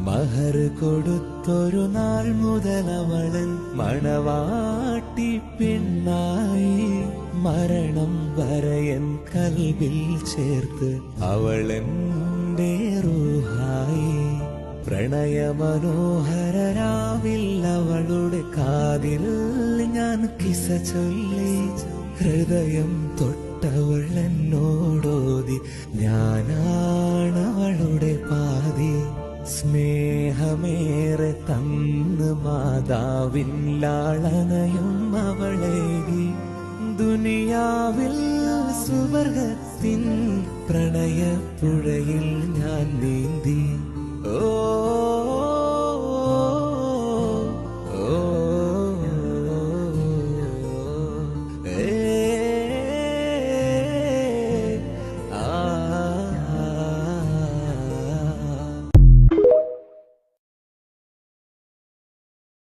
മഹർ കൊടുത്തൊരു നാൾ മുതൽ അവളൻ മണവാട്ടി പെണ്ണായി. മരണം വരയൻ കൽവിൽ ചേർത്ത് അവളെന്റെ റൂഹായി. പ്രണയമനോഹരരാവിൽ അവളുടെ കാതിൽ ഞാൻ കിസ ചൊല്ലി. ഹൃദയം തൊട്ടവൾ എന്നോടോതി ഞാനാണവളുടെ പാതി. സ്നേഹമേറെ തന്ന് മാതാവിൻ ലാളനയും അവളേകി. ദുനിയാവിൽ സുവർഗത്തിൻ പ്രണയപ്പുഴയിൽ ഞാൻ